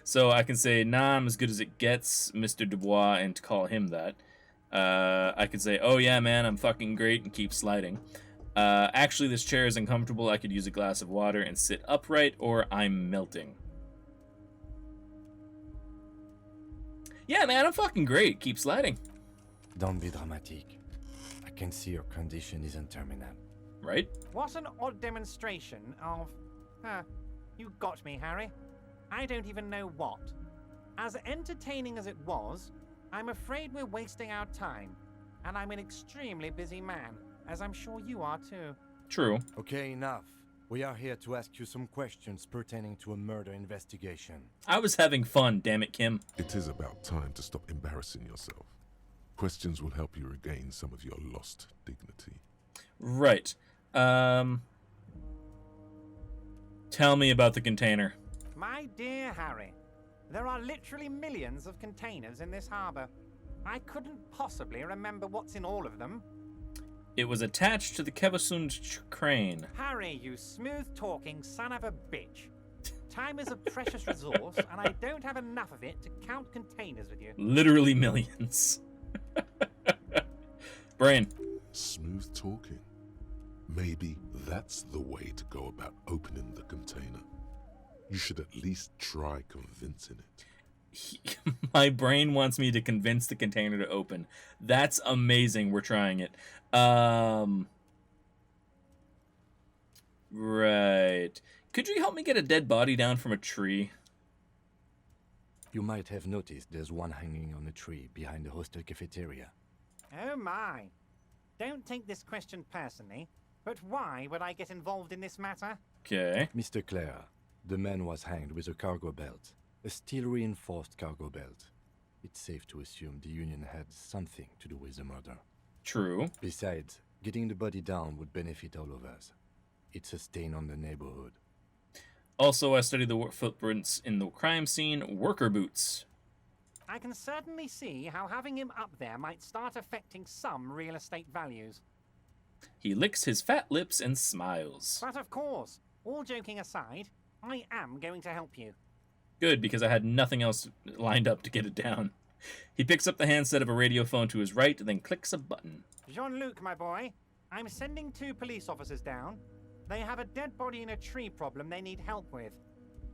So I can say, nah, I'm as good as it gets, Mr. Dubois, and to call him that. I could say, oh yeah, man, I'm fucking great, and keep sliding. Actually, this chair is uncomfortable. I could use a glass of water and sit upright, or I'm melting. Yeah, man, I'm fucking great. Keep sliding. Don't be dramatic. I can see your condition isn't terminal. Right? What an odd demonstration of... you got me, Harry. I don't even know what. As entertaining as it was, I'm afraid we're wasting our time. And I'm an extremely busy man, as I'm sure you are too. True. Okay, enough. We are here to ask you some questions pertaining to a murder investigation. I was having fun, damn it, Kim. It is about time to stop embarrassing yourself. Questions will help you regain some of your lost dignity. Right. Tell me about the container. My dear Harry, there are literally millions of containers in this harbor. I couldn't possibly remember what's in all of them. It was attached to the Kevasund crane. Harry, you smooth-talking son of a bitch. Time is a precious resource, and I don't have enough of it to count containers with you. Literally millions. Brain. Smooth talking. Maybe that's the way to go about opening the container. You should at least try convincing it. My brain wants me to convince the container to open. That's amazing. We're trying it. Right. Could you help me get a dead body down from a tree? You might have noticed there's one hanging on a tree behind the hostel cafeteria. Oh my. Don't take this question personally, but why would I get involved in this matter? Okay. Mr. Clare, the man was hanged with a cargo belt, a steel-reinforced cargo belt. It's safe to assume the Union had something to do with the murder. True. Besides, getting the body down would benefit all of us. It's a stain on the neighborhood. Also, I studied the footprints in the crime scene. Worker boots. I can certainly see how having him up there might start affecting some real estate values. He licks his fat lips and smiles. But of course, all joking aside, I am going to help you. Good, because I had nothing else lined up to get it down. He picks up the handset of a radiophone to his right, and then clicks a button. Jean-Luc, my boy, I'm sending 2 police officers down. They have a dead body in a tree problem they need help with.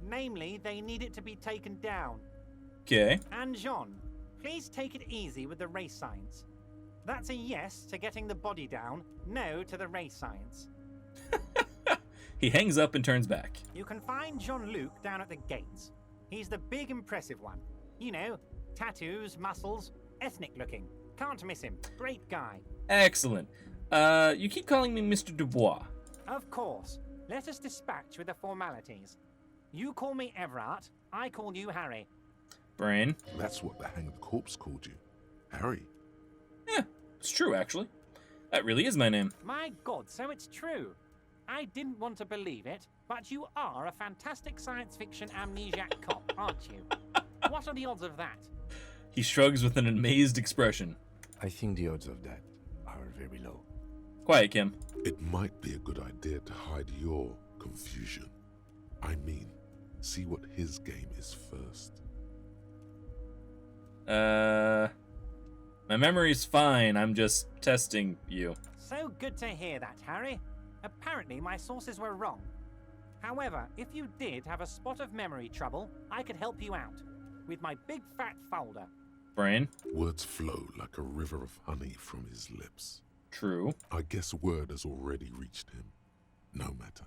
Namely, they need it to be taken down. Okay. And Jean, please take it easy with the race signs. That's a yes to getting the body down, no to the race signs. He hangs up and turns back. You can find Jean-Luc down at the gates. He's the big impressive one. You know, tattoos, muscles, ethnic looking. Can't miss him. Great guy. Excellent. You keep calling me Mr. Dubois. Of course. Let us dispatch with the formalities. You call me Everard, I call you Harry. Brain. That's what the hanged corpse called you. Harry. Yeah, it's true, actually. That really is my name. My God, so it's true. I didn't want to believe it, but you are a fantastic science fiction amnesiac cop, aren't you? What are the odds of that? He shrugs with an amazed expression. I think the odds of that are very low. Quiet, Kim. It might be a good idea to hide your confusion. I mean, see what his game is first. My memory's fine. I'm just testing you. So good to hear that, Harry. Apparently my sources were wrong. However, if you did have a spot of memory trouble, I could help you out with my big fat folder. Brain. Words flow like a river of honey from his lips. True. I guess word has already reached him. No matter.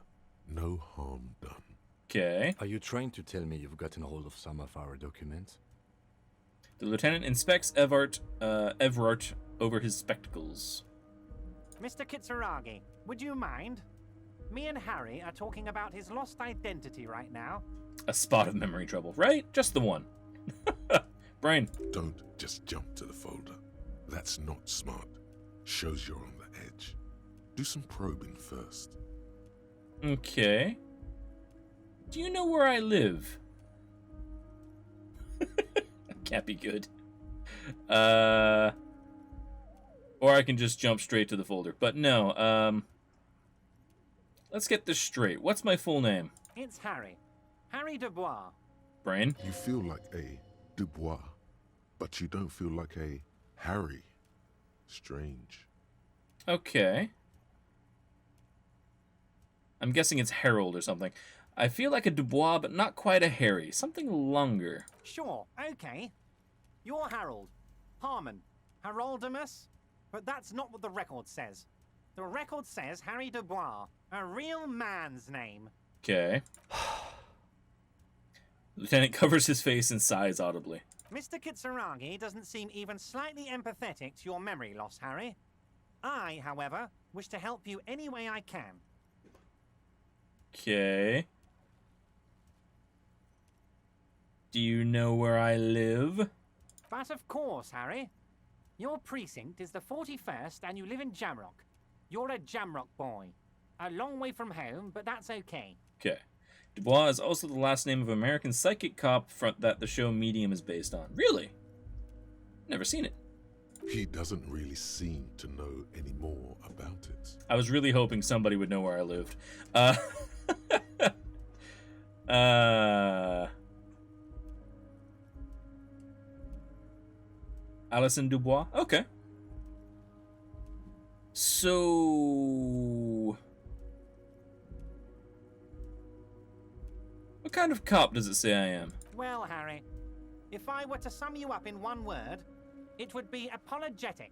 No harm done. Okay. Are you trying to tell me you've gotten hold of some of our documents? The lieutenant inspects Everard over his spectacles. Mr. Kitsuragi, would you mind? Me and Harry are talking about his lost identity right now. A spot of memory trouble, right? Just the one. Brain. Don't just jump to the folder. That's not smart. Shows you're on the edge. Do some probing first. Okay. Do you know where I live? Can't be good. Or I can just jump straight to the folder. But no, let's get this straight. What's my full name? It's Harry. Harry Dubois. Brain. You feel like a Dubois, but you don't feel like a Harry. Strange. Okay. I'm guessing it's Harold or something. I feel like a Dubois, but not quite a Harry. Something longer. Sure, okay. You're Harold. Harmon. Haroldamus. But that's not what the record says. The record says Harry Dubois, a real man's name. Okay. Lieutenant covers his face and sighs audibly. Mr. Kitsuragi doesn't seem even slightly empathetic to your memory loss, Harry. I, however, wish to help you any way I can. Okay. Do you know where I live? But of course, Harry. Your precinct is the 41st and you live in Jamrock. You're a Jamrock boy. A long way from home, but that's okay. Okay. Dubois is also the last name of American psychic cop that the show Medium is based on. Really? Never seen it. He doesn't really seem to know any more about it. I was really hoping somebody would know where I lived. Alison Dubois? Okay. So... what kind of cop does it say I am? Well, Harry, If I were to sum you up in one word, it would be apologetic.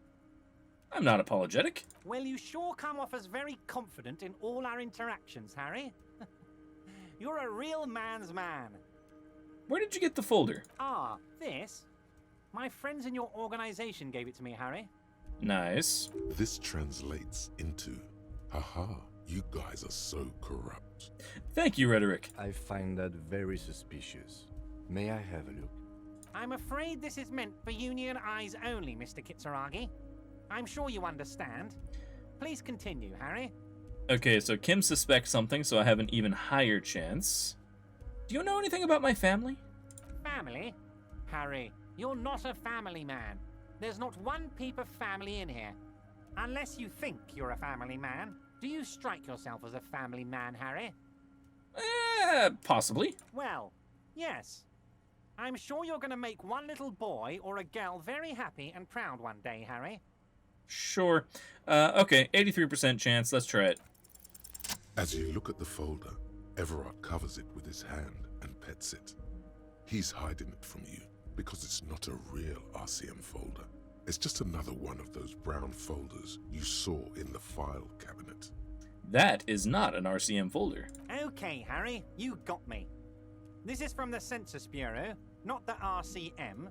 I'm not apologetic. Well, you sure come off as very confident in all our interactions, Harry. You're a real man's man. Where did you get the folder? Ah, this? My friends in your organization gave it to me, Harry. Nice. This translates into, haha, you guys are so corrupt. Thank you, Rhetoric. I find that very suspicious. May I have a look? I'm afraid this is meant for Union eyes only, Mr. Kitsuragi. I'm sure you understand. Please continue, Harry. Okay, so Kim suspects something, so I have an even higher chance. Do you know anything about my family? Family? Harry, you're not a family man. There's not one peep of family in here. Unless you think you're a family man. Do you strike yourself as a family man, Harry? Possibly. Well, yes. I'm sure you're going to make one little boy or a girl very happy and proud one day, Harry. Sure. Okay, 83% chance. Let's try it. As you look at the folder, Everard covers it with his hand and pets it. He's hiding it from you because it's not a real RCM folder. It's just another one of those brown folders you saw in the file cabinet. That is not an RCM folder. Okay, Harry, you got me. This is from the Census Bureau, not the RCM.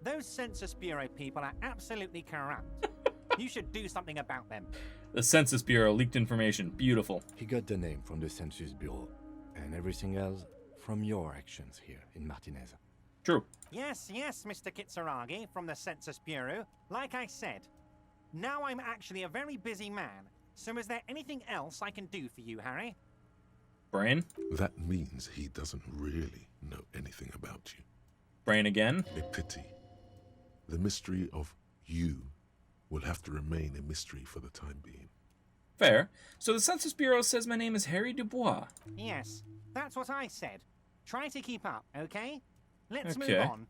Those Census Bureau people are absolutely corrupt. You should do something about them. The Census Bureau leaked information. Beautiful. He got the name from the Census Bureau, and everything else from your actions here in Martinez. True. Yes, Mr. Kitsuragi from the Census Bureau. Like I said, now I'm actually a very busy man. So is there anything else I can do for you, Harry? Brain? That means he doesn't really know anything about you. Brain again? A pity. The mystery of you will have to remain a mystery for the time being. Fair. So the Census Bureau says my name is Harry Dubois. Yes, that's what I said. Try to keep up, okay? Let's Okay. move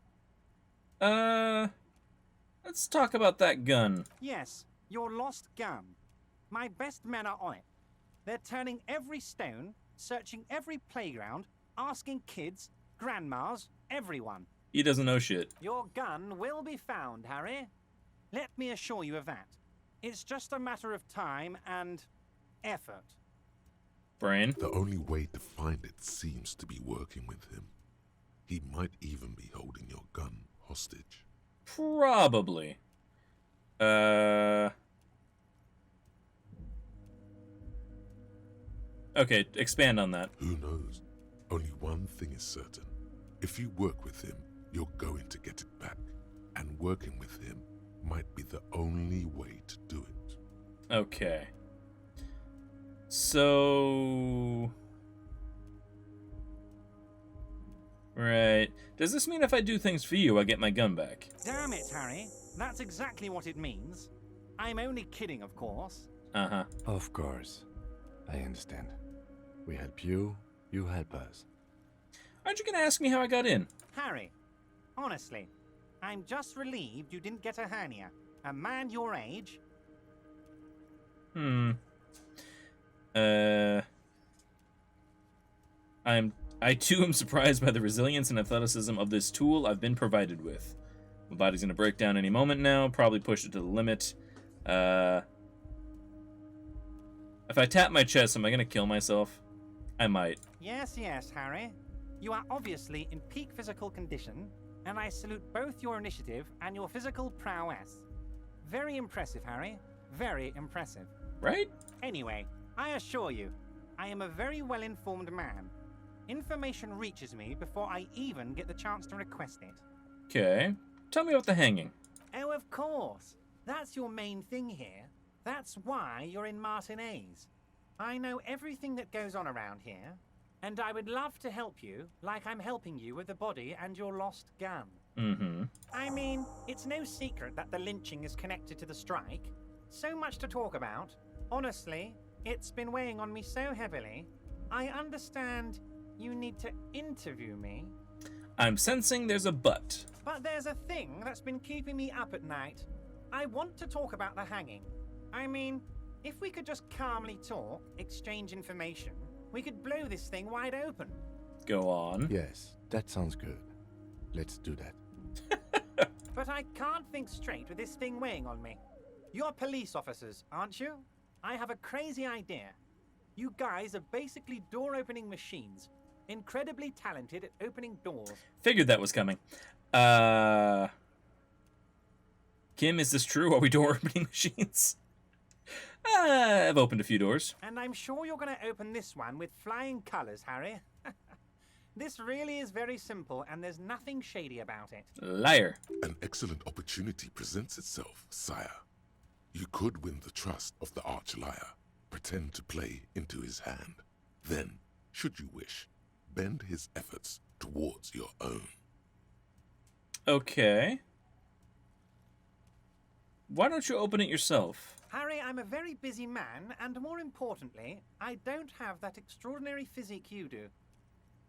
on. Let's talk about that gun. Yes, your lost gun. My best men are on it. They're turning every stone, searching every playground, asking kids, grandmas, everyone. He doesn't know shit. Your gun will be found, Harry. Let me assure you of that. It's just a matter of time and effort. Brain? The only way to find it seems to be working with him. He might even be holding your gun hostage. Probably. Okay, expand on that. Who knows? Only one thing is certain. If you work with him, you're going to get it back. And working with him might be the only way to do it. Okay. So... Right. Does this mean if I do things for you, I get my gun back? Damn it, Harry. That's exactly what it means. I'm only kidding, of course. Uh-huh. Of course. I understand. We help you, you help us. Aren't you going to ask me how I got in? Harry, honestly, I'm just relieved you didn't get a hernia. A man your age. I too am surprised by the resilience and athleticism of this tool I've been provided with. My body's gonna break down any moment now, probably push it to the limit. If I tap my chest, am I gonna kill myself? I might. Yes, Harry. You are obviously in peak physical condition, and I salute both your initiative and your physical prowess. Very impressive, Harry. Very impressive. Right? Anyway, I assure you, I am a very well-informed man. Information reaches me before I even get the chance to request it. Okay. Tell me about the hanging. Oh, of course. That's your main thing here. That's why you're in Martinez. I know everything that goes on around here, and I would love to help you like I'm helping you with the body and your lost gun. Mm-hmm. I mean, it's no secret that the lynching is connected to the strike. So much to talk about. Honestly, it's been weighing on me so heavily. I understand you need to interview me. I'm sensing there's a but. But there's a thing that's been keeping me up at night. I want to talk about the hanging. I mean, if we could just calmly talk, exchange information, we could blow this thing wide open. Go on. Yes, that sounds good. Let's do that. But I can't think straight with this thing weighing on me. You're police officers, aren't you? I have a crazy idea. You guys are basically door-opening machines. Incredibly talented at opening doors. Figured that was coming. Kim, is this true? Are we door opening machines? I've opened a few doors. And I'm sure you're going to open this one with flying colors, Harry. This really is very simple, and there's nothing shady about it. Liar. An excellent opportunity presents itself, sire. You could win the trust of the arch-liar, pretend to play into his hand. Then, should you wish, bend his efforts towards your own. Okay. Why don't you open it yourself? Harry, I'm a very busy man, and more importantly, I don't have that extraordinary physique you do.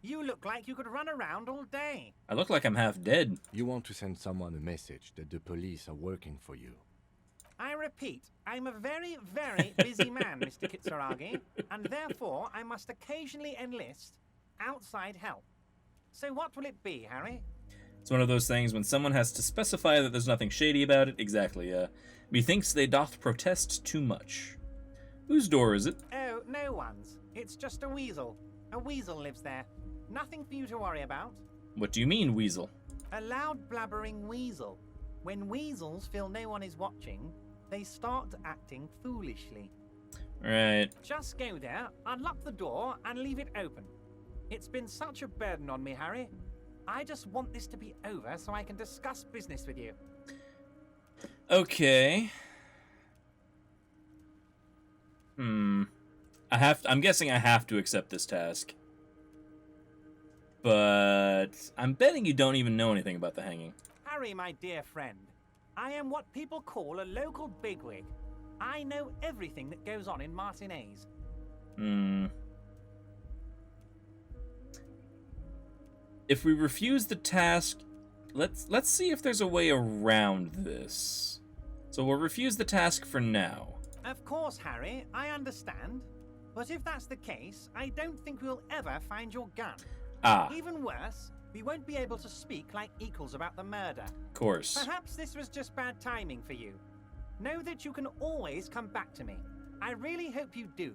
You look like you could run around all day. I look like I'm half dead. You want to send someone a message that the police are working for you. I repeat, I'm a very, very busy man, Mr. Kitsuragi, and therefore I must occasionally enlist outside help. So what will it be, Harry? It's one of those things when someone has to specify that there's nothing shady about it. Exactly, methinks they doth protest too much. Whose door is it? Oh, no one's. It's just a weasel. A weasel lives there. Nothing for you to worry about. What do you mean, weasel? A loud blabbering weasel. When weasels feel no one is watching, they start acting foolishly. Right. Just go there, unlock the door, and leave it open. It's been such a burden on me, Harry. I just want this to be over so I can discuss business with you. Okay. I'm guessing I have to accept this task. But I'm betting you don't even know anything about the hanging. Harry, my dear friend, I am what people call a local bigwig. I know everything that goes on in Martinez. If we refuse the task, let's see if there's a way around this. So we'll refuse the task for now. Of course, Harry, I understand. But if that's the case, I don't think we'll ever find your gun. Ah, Even worse, we won't be able to speak like equals about the murder. of course. Perhaps this was just bad timing for you. Know that you can always come back to me. I really hope you do.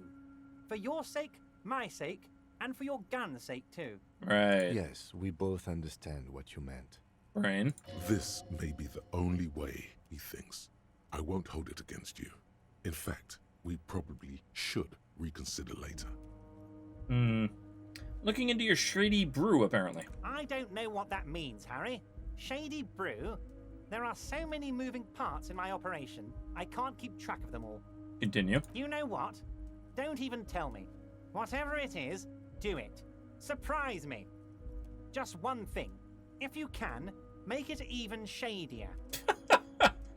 For your sake, my sake, and for your gun's sake too. Right. Yes, we both understand what you meant. Brain. This may be the only way, he thinks. I won't hold it against you. In fact, we probably should reconsider later. Looking into your shady brew, apparently. I don't know what that means, Harry. Shady brew? There are so many moving parts in my operation, I can't keep track of them all. Continue. You know what? Don't even tell me. Whatever it is, do it. Surprise me. Just one thing. If you can, make it even shadier.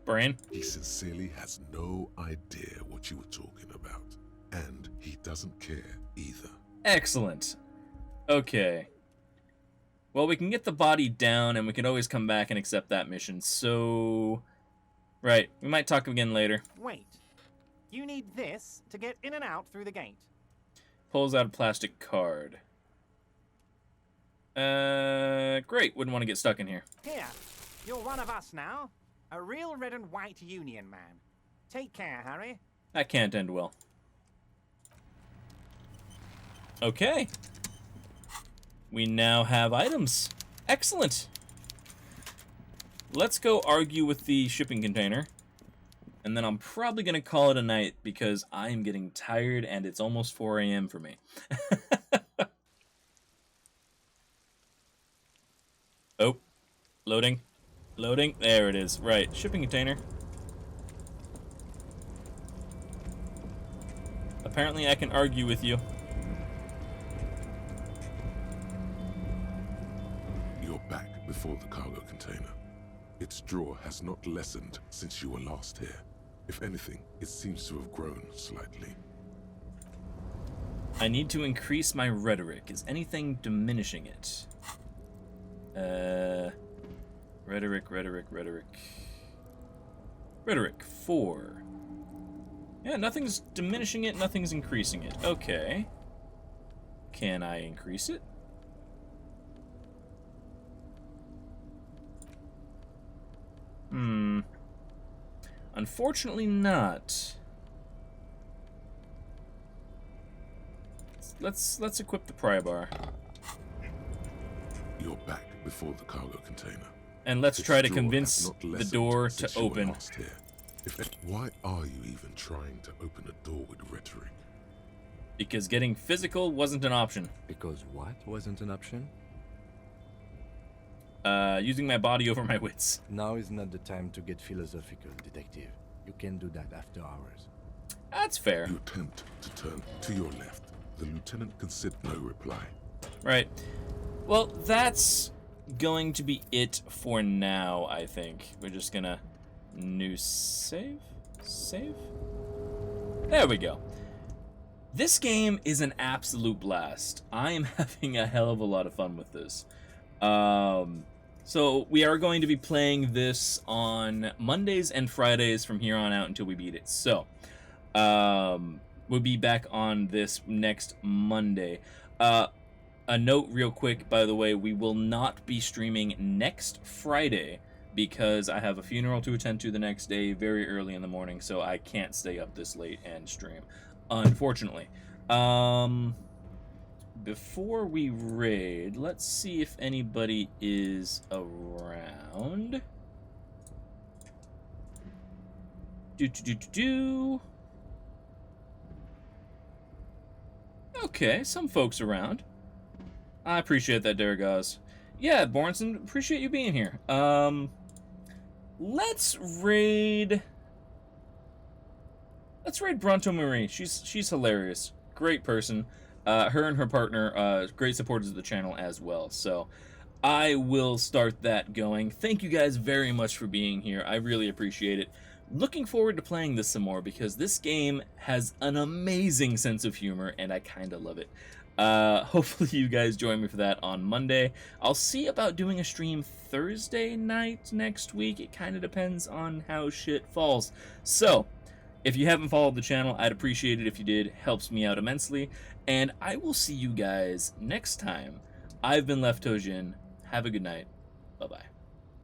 Brain. He sincerely has no idea what you were talking about. And he doesn't care either. Excellent. Okay. Well, we can get the body down, and we can always come back and accept that mission, so... Right, we might talk again later. Wait. You need this to get in and out through the gate. Pulls out a plastic card. Great. Wouldn't want to get stuck in here. Here. You're one of us now. A real red and white union man. Take care, Harry. That can't end well. Okay. We now have items. Excellent. Let's go argue with the shipping container. And then I'm probably going to call it a night because I am getting tired and it's almost 4 a.m. for me. Oh. Loading. Loading. There it is. Right. Shipping container. Apparently I can argue with you. You're back before the cargo container. Its draw has not lessened since you were last here. If anything, it seems to have grown slightly. I need to increase my rhetoric. Is anything diminishing it? Rhetoric. Rhetoric, 4. Yeah, nothing's diminishing it, nothing's increasing it. Okay. Can I increase it? Unfortunately not. Let's equip the pry bar. You're back before the cargo container. And let's try to This drawer convince has not the lessened door to since you were open. last here. Why are you even trying to open a door with rhetoric? Because getting physical wasn't an option. Because what wasn't an option? Using my body over my wits. Now is not the time to get philosophical, detective. You can do that after hours. That's fair. You attempt to turn to your left. The lieutenant considered no reply. Right. Well, that's going to be it for now, I think. We're just gonna new save? Save? There we go. This game is an absolute blast. I am having a hell of a lot of fun with this. So we are going to be playing this on Mondays and Fridays from here on out until we beat it. So, we'll be back on this next Monday. A note real quick, by the way, we will not be streaming next Friday because I have a funeral to attend to the next day very early in the morning, so I can't stay up this late and stream, unfortunately. Before we raid, let's see if anybody is around. Okay, some folks around. I appreciate that, Daragaz. Yeah, Bornson, appreciate you being here. Let's raid Bronto Marie. She's hilarious. Great person. Her and her partner, great supporters of the channel as well. So I will start that going. Thank you guys very much for being here. I really appreciate it. Looking forward to playing this some more because this game has an amazing sense of humor and I kind of love it. Hopefully you guys join me for that on Monday. I'll see about doing a stream Thursday night next week. It kind of depends on how shit falls. So, if you haven't followed the channel, I'd appreciate it if you did. Helps me out immensely. And I will see you guys next time. I've been LeftToeDjinn. Have a good night. Bye-bye.